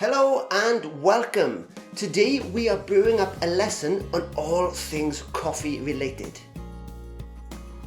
Hello and welcome. Today we are brewing up a lesson on all things coffee related.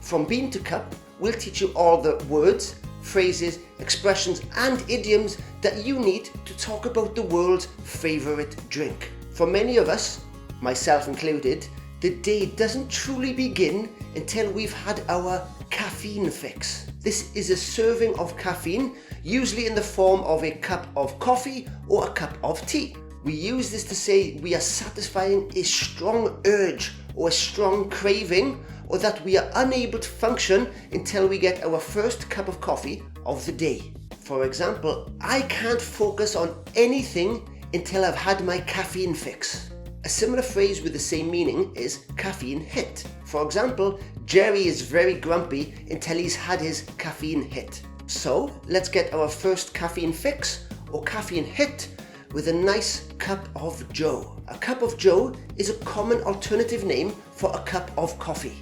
From bean to cup, we'll teach you all the words, phrases, expressions and idioms that you need to talk about the world's favourite drink. For many of us, myself included, the day doesn't truly begin until we've had our caffeine fix. This is a serving of caffeine, usually in the form of a cup of coffee or a cup of tea. We use this to say we are satisfying a strong urge or a strong craving, or that we are unable to function until we get our first cup of coffee of the day. For example, I can't focus on anything until I've had my caffeine fix. A similar phrase with the same meaning is caffeine hit. For example, Jerry is very grumpy until he's had his caffeine hit. So let's get our first caffeine fix or caffeine hit with a nice cup of joe. A cup of joe is a common alternative name for a cup of coffee.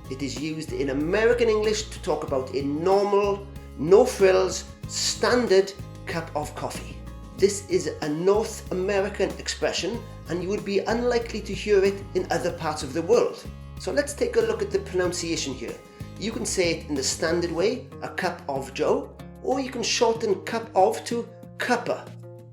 It is used in American English to talk about a normal, no frills, standard cup of coffee. This is a North American expression and you would be unlikely to hear it in other parts of the world. So let's take a look at the pronunciation here. You can say it in the standard way, a cup of joe, or you can shorten cup of to cuppa,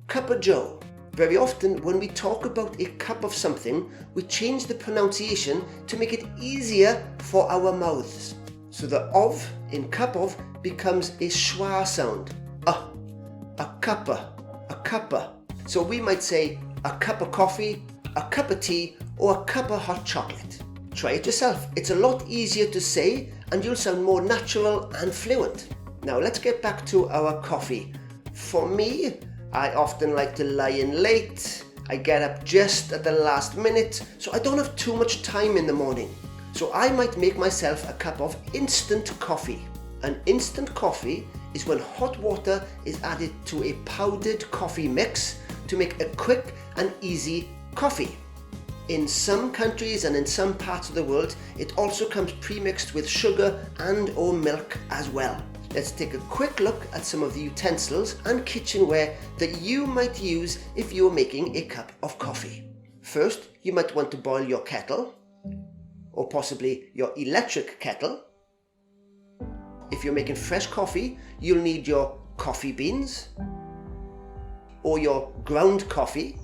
cuppa joe. Very often when we talk about a cup of something, we change the pronunciation to make it easier for our mouths. So the of in cup of becomes a schwa sound. A cuppa, a cuppa. So we might say a cup of coffee, a cup of tea, or a cup of hot chocolate. Try it yourself. It's a lot easier to say and you'll sound more natural and fluent. Now let's get back to our coffee. For me, I often like to lie in late. I get up just at the last minute, so I don't have too much time in the morning. So I might make myself a cup of instant coffee. An instant coffee is when hot water is added to a powdered coffee mix to make a quick and easy coffee. In some countries and in some parts of the world, it also comes pre-mixed with sugar and or milk as well. Let's take a quick look at some of the utensils and kitchenware that you might use if you're making a cup of coffee. First, you might want to boil your kettle, or possibly your electric kettle. If you're making fresh coffee, you'll need your coffee beans or your ground coffee.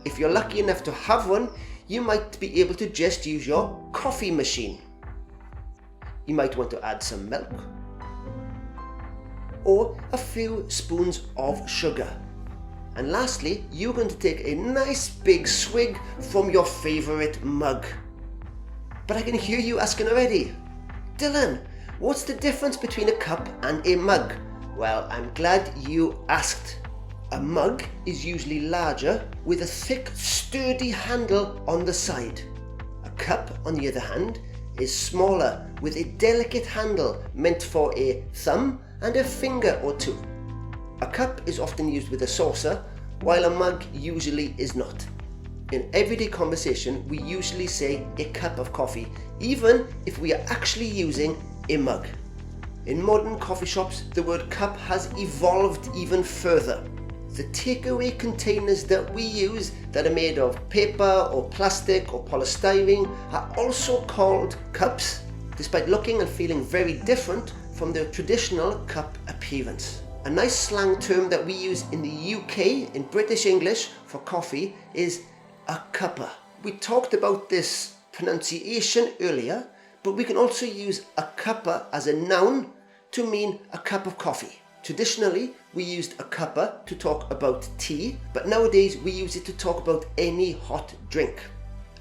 If you're lucky enough to have one, you might be able to just use your coffee machine. You might want to add some milk or a few spoons of sugar. And lastly, you're going to take a nice big swig from your favorite mug. But I can hear you asking already, Dylan, what's the difference between a cup and a mug? Well, I'm glad you asked. A mug is usually larger with a thick, sturdy handle on the side. A cup, on the other hand, is smaller with a delicate handle meant for a thumb and a finger or two. A cup is often used with a saucer, while a mug usually is not. In everyday conversation, we usually say a cup of coffee, even if we are actually using a mug. In modern coffee shops, the word cup has evolved even further. The takeaway containers that we use that are made of paper or plastic or polystyrene are also called cups, despite looking and feeling very different from their traditional cup appearance. A nice slang term that we use in the UK in British English for coffee is a cuppa. We talked about this pronunciation earlier, but we can also use a cuppa as a noun to mean a cup of coffee. Traditionally, we used a cuppa to talk about tea, but nowadays we use it to talk about any hot drink.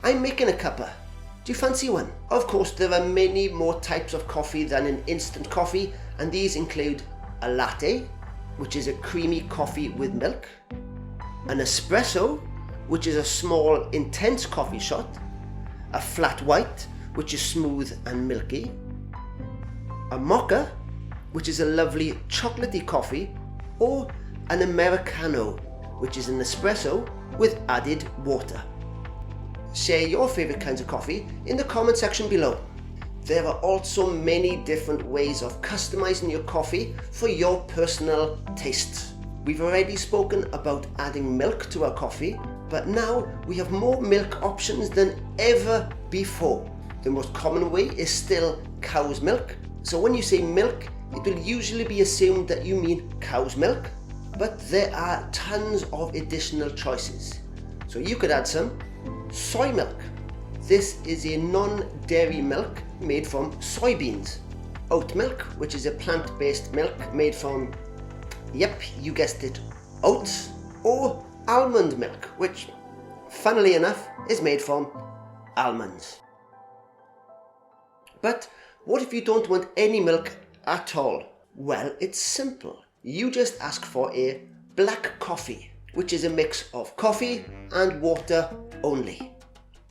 I'm making a cuppa. Do you fancy one? Of course, there are many more types of coffee than an instant coffee, and these include a latte, which is a creamy coffee with milk, an espresso, which is a small, intense coffee shot, a flat white, which is smooth and milky, a mocha, which is a lovely chocolatey coffee, or an Americano, which is an espresso with added water. Share your favourite kinds of coffee in the comment section below. There are also many different ways of customizing your coffee for your personal tastes. We've already spoken about adding milk to our coffee, but now we have more milk options than ever before. The most common way is still cow's milk. So when you say milk, it will usually be assumed that you mean cow's milk, but there are tons of additional choices. So you could add some soy milk. This is a non-dairy milk made from soybeans. Oat milk, which is a plant-based milk made from, yep, you guessed it, oats. Or almond milk, which, funnily enough, is made from almonds. But what if you don't want any milk at all? Well, it's simple. You just ask for a black coffee, which is a mix of coffee and water only.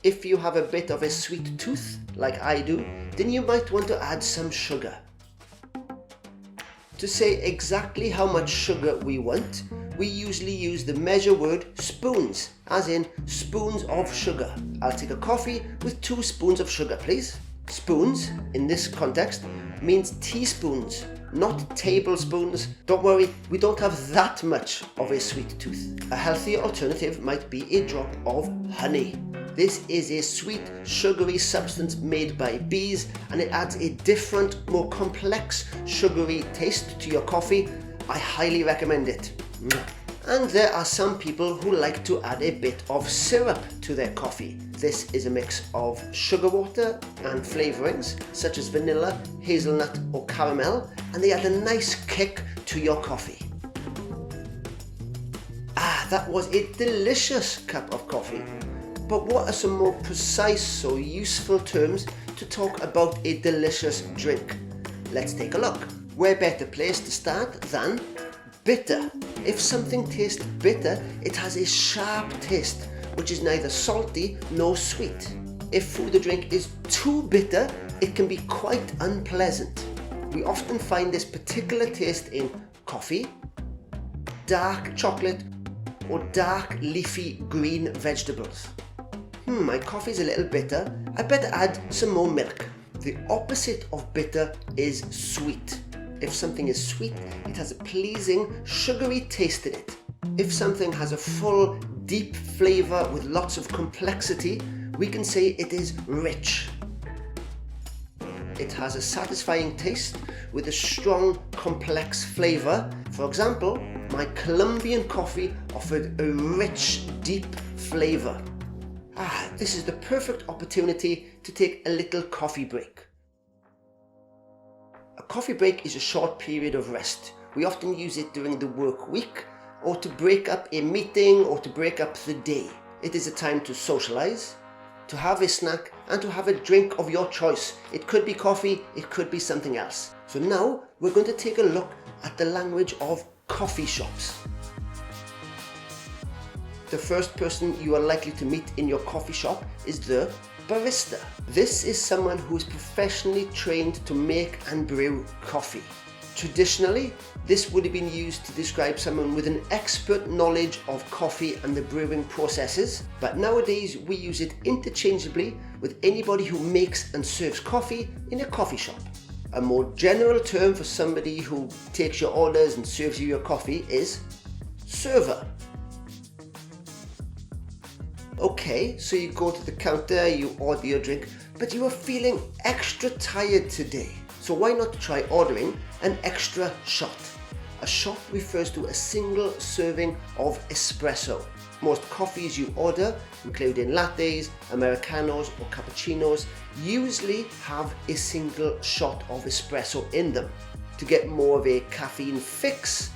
If you have a bit of a sweet tooth, like I do, then you might want to add some sugar. To say exactly how much sugar we want, we usually use the measure word spoons, as in spoons of sugar. I'll take a coffee with 2 spoons of sugar, please. Spoons, in this context, means teaspoons, not tablespoons. Don't worry, we don't have that much of a sweet tooth. A healthier alternative might be a drop of honey. This is a sweet, sugary substance made by bees, and it adds a different, more complex, sugary taste to your coffee. I highly recommend it. And there are some people who like to add a bit of syrup to their coffee. This is a mix of sugar water and flavourings such as vanilla, hazelnut or caramel, and they add a nice kick to your coffee. That was a delicious cup of coffee. But what are some more precise or useful terms to talk about a delicious drink? Let's take a look. Where better place to start than bitter? If something tastes bitter, it has a sharp taste, which is neither salty nor sweet. If food or drink is too bitter, it can be quite unpleasant. We often find this particular taste in coffee, dark chocolate, or dark leafy green vegetables. My coffee's a little bitter, I better add some more milk. The opposite of bitter is sweet. If something is sweet, it has a pleasing, sugary taste in it. If something has a full, deep flavour with lots of complexity, we can say it is rich. It has a satisfying taste with a strong, complex flavour. For example, my Colombian coffee offered a rich, deep flavour. This is the perfect opportunity to take a little coffee break. A coffee break is a short period of rest. We often use it during the work week, or to break up a meeting, or to break up the day. It is a time to socialise, to have a snack, and to have a drink of your choice. It could be coffee, it could be something else. So now we're going to take a look at the language of coffee shops. The first person you are likely to meet in your coffee shop is the barista. This is someone who is professionally trained to make and brew coffee. Traditionally, this would have been used to describe someone with an expert knowledge of coffee and the brewing processes, but nowadays we use it interchangeably with anybody who makes and serves coffee in a coffee shop. A more general term for somebody who takes your orders and serves you your coffee is server. Okay, so you go to the counter, you order your drink, but you are feeling extra tired today. So why not try ordering an extra shot? A shot refers to a single serving of espresso. Most coffees you order, including lattes, americanos or cappuccinos, usually have a single shot of espresso in them. To get more of a caffeine fix,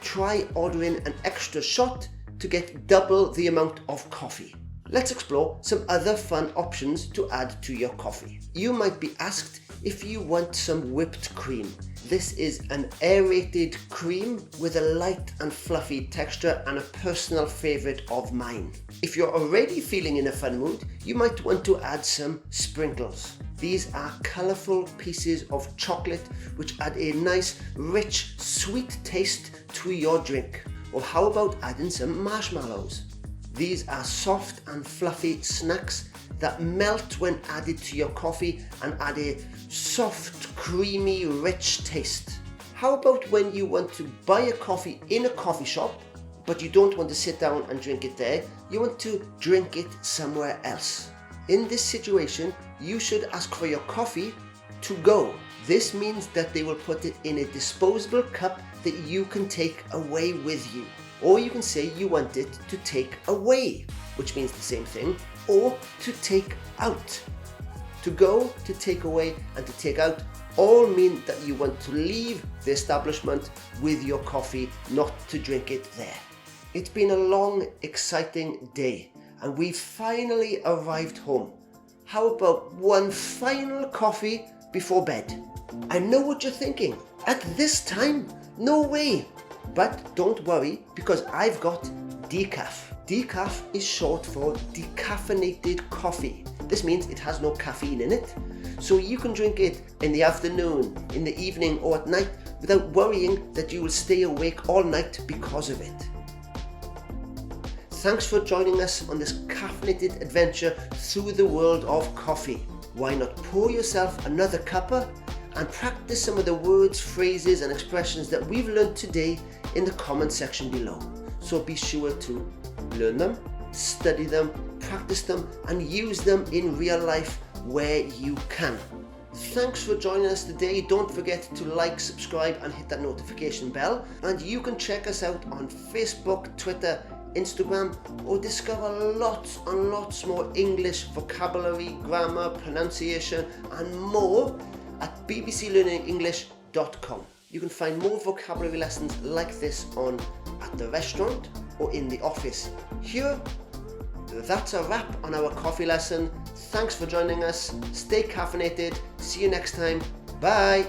try ordering an extra shot to get double the amount of coffee. Let's explore some other fun options to add to your coffee. You might be asked if you want some whipped cream. This is an aerated cream with a light and fluffy texture and a personal favourite of mine. If you're already feeling in a fun mood, you might want to add some sprinkles. These are colourful pieces of chocolate which add a nice, rich, sweet taste to your drink. Or how about adding some marshmallows? These are soft and fluffy snacks that melt when added to your coffee and add a soft, creamy, rich taste. How about when you want to buy a coffee in a coffee shop, but you don't want to sit down and drink it there, you want to drink it somewhere else? In this situation, you should ask for your coffee to go. This means that they will put it in a disposable cup that you can take away with you. Or you can say you want it to take away, which means the same thing, or to take out. To go, to take away, and to take out all mean that you want to leave the establishment with your coffee, not to drink it there. It's been a long, exciting day, and we've finally arrived home. How about one final coffee before bed? I know what you're thinking. At this time? No way! But don't worry, because I've got decaf. Decaf is short for decaffeinated coffee. This means it has no caffeine in it, so you can drink it in the afternoon, in the evening, or at night without worrying that you will stay awake all night because of it. Thanks for joining us on this caffeinated adventure through the world of coffee. Why not pour yourself another cuppa and practice some of the words, phrases and expressions that we've learned today in the comment section below. So be sure to learn them, study them, practice them and use them in real life where you can. Thanks for joining us today. Don't forget to like, subscribe and hit that notification bell. And you can check us out on Facebook, Twitter, Instagram, or discover lots and lots more English vocabulary, grammar, pronunciation and more at bbclearningenglish.com. You can find more vocabulary lessons like this on at the restaurant or in the office. Here, that's a wrap on our coffee lesson. Thanks for joining us. Stay caffeinated. See you next time. Bye.